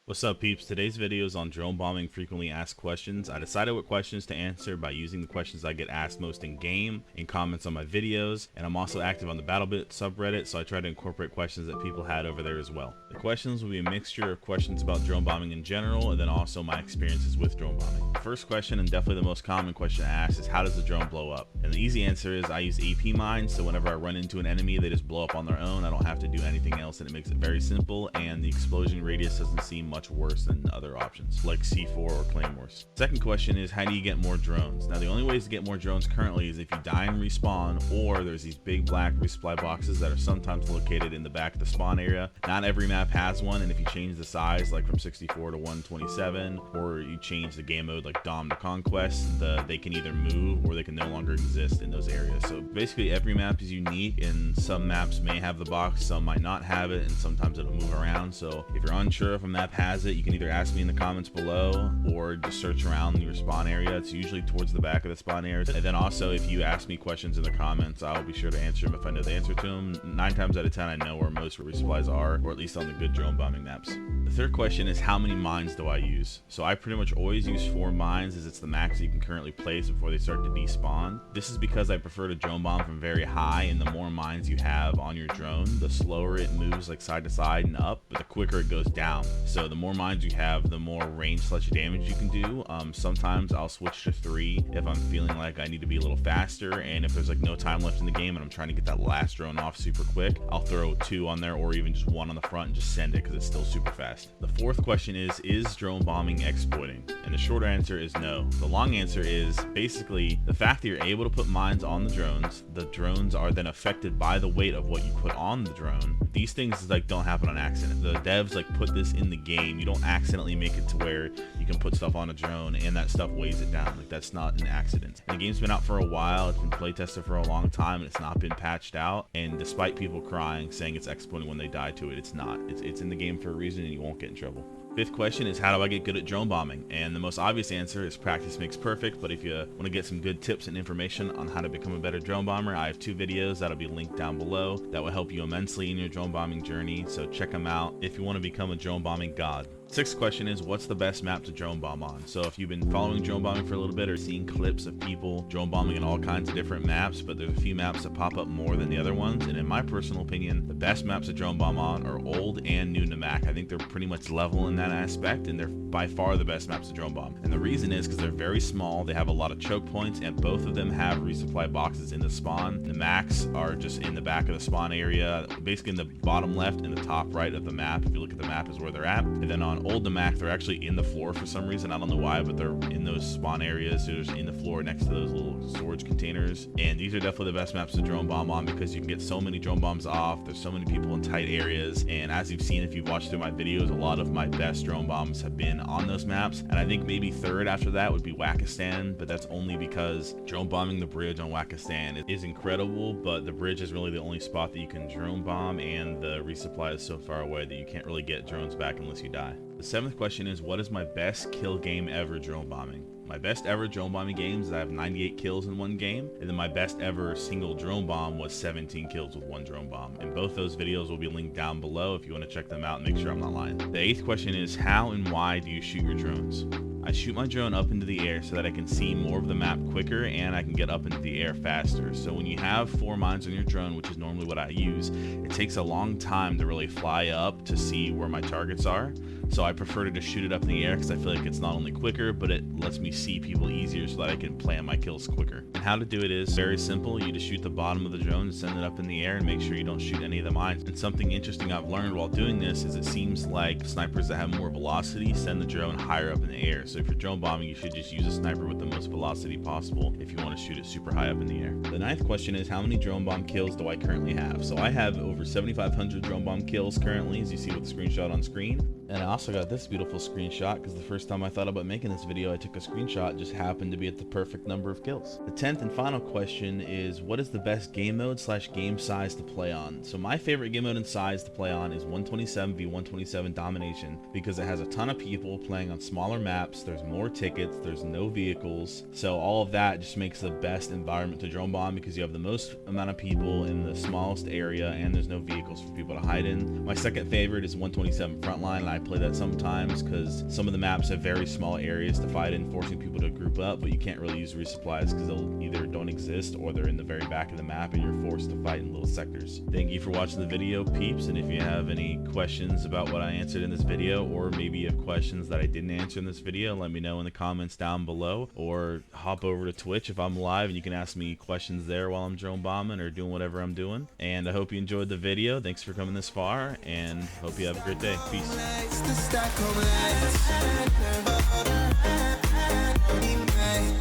What's up, peeps? Today's video is on drone bombing frequently asked questions. I decided what questions to answer by using the questions I get asked most in game, in comments on my videos, and I'm also active on the Battlebit subreddit, so I try to incorporate questions that people had over there as well. The questions will be a mixture of questions about drone bombing in general, and then also my experiences with drone bombing. The first question, and definitely the most common question asked, is how does the drone blow up? And the easy answer is I use AP mines, so whenever I run into an enemy, they just blow up on their own. I don't have to do anything else, and it makes it very simple, and the explosion radius doesn't seem much worse than other options like C4 or Claymores. Second question is, how do you get more drones? Now, the only ways to get more drones currently is if you die and respawn, or there's these big black resupply boxes that are sometimes located in the back of the spawn area. Not every map has one, and if you change the size like from 64 to 127, or you change the game mode like Dom to Conquest, they can either move or they can no longer exist in those areas. So basically every map is unique, and some maps may have the box, some might not have it, and sometimes it'll move around. So if you're unsure if a map has it, you can either ask me in the comments below or just search around your spawn area. It's usually towards the back of the spawn area. And then also, if you ask me questions in the comments, I'll be sure to answer them if I know the answer to them. 9 times out of 10 I know where most resupplies are, or at least on the good drone bombing maps. The third question is, how many mines do I use? So I pretty much always use 4 mines, as it's the max you can currently place before they start to despawn. This is because I prefer to drone bomb from very high, and the more mines you have on your drone, the slower it moves like side to side and up, but the quicker it goes down. So the more mines you have, the more range / damage you can do. Sometimes I'll switch to 3 if I'm feeling like I need to be a little faster, and if there's like no time left in the game and I'm trying to get that last drone off super quick, I'll throw 2 on there, or even just 1 on the front and just send it because it's still super fast. The fourth question is drone bombing exploiting? And the short answer is no. The long answer is basically the fact that you're able to put mines on the drones are then affected by the weight of what you put on the drone. These things like don't happen on accident. The devs like put this in the game. You don't accidentally make it to where you can put stuff on a drone and that stuff weighs it down. Like, that's not an accident. And the game's been out for a while, it's been play tested for a long time, and it's not been patched out. And despite people crying saying it's exploiting when they die to it, it's not. It's in the game for a reason, and you won't get in trouble. Fifth question is, how do I get good at drone bombing? And the most obvious answer is practice makes perfect, but if you want to get some good tips and information on how to become a better drone bomber, I have 2 videos that'll be linked down below that will help you immensely in your drone bombing journey, so check them out if you want to become a drone bombing god. Sixth question is, what's the best map to drone bomb on? So if you've been following drone bombing for a little bit or seeing clips of people drone bombing in all kinds of different maps, but there's a few maps that pop up more than the other ones, and in my personal opinion, the best maps to drone bomb on are old and new Namak. I think they're pretty much level in that aspect, and they're by far the best maps to drone bomb. And the reason is because they're very small, they have a lot of choke points, and both of them have resupply boxes in the spawn. The Namaks are just in the back of the spawn area, basically in the bottom left and the top right of the map. If you look at the map is where they're at. And then on old Namak, they're actually in the floor for some reason. I don't know why, but they're in those spawn areas. They're just in the floor next to those little storage containers. And these are definitely the best maps to drone bomb on because you can get so many drone bombs off. There's so many people in tight areas. And as you've seen, if you've watched through my videos, a lot of my best drone bombs have been on those maps. And I think maybe third after that would be Wakistan, but that's only because drone bombing the bridge on Wakistan is incredible, but the bridge is really the only spot that you can drone bomb, and the resupply is so far away that you can't really get drones back unless you die. The 7th question is, what is my best kill game ever drone bombing? My best ever drone bombing games, I have 98 kills in one game, and then my best ever single drone bomb was 17 kills with 1 drone bomb. And both those videos will be linked down below if you want to check them out and make sure I'm not lying. The 8th question is, how and why do you shoot your drones? I shoot my drone up into the air so that I can see more of the map quicker and I can get up into the air faster. So when you have 4 mines on your drone, which is normally what I use, it takes a long time to really fly up to see where my targets are. So I prefer to just shoot it up in the air because I feel like it's not only quicker, but it lets me see people easier so that I can plan my kills quicker. And how to do it is very simple. You just shoot the bottom of the drone and send it up in the air and make sure you don't shoot any of the mines. And something interesting I've learned while doing this is it seems like snipers that have more velocity send the drone higher up in the air. So if you're drone bombing, you should just use a sniper with the most velocity possible if you want to shoot it super high up in the air. The 9th question is, how many drone bomb kills do I currently have? So I have over 7,500 drone bomb kills currently, as you see with the screenshot on screen. And I also got this beautiful screenshot because the first time I thought about making this video, I took a screenshot. It just happened to be at the perfect number of kills. The 10th and final question is, what is the best game mode / game size to play on? So my favorite game mode and size to play on is 127v127 domination because it has a ton of people playing on smaller maps. There's more tickets, there's no vehicles, so all of that just makes the best environment to drone bomb because you have the most amount of people in the smallest area and there's no vehicles for people to hide in. My second favorite is 127 frontline, and I play that at sometimes because some of the maps have very small areas to fight in, forcing people to group up, but you can't really use resupplies because they'll either don't exist or they're in the very back of the map and you're forced to fight in little sectors. Thank you for watching the video, peeps, and if you have any questions about what I answered in this video, or maybe you have questions that I didn't answer in this video, let me know in the comments down below, or hop over to Twitch if I'm live and you can ask me questions there while I'm drone bombing or doing whatever I'm doing. And I hope you enjoyed the video. Thanks for coming this far, and hope you have a great day. Peace.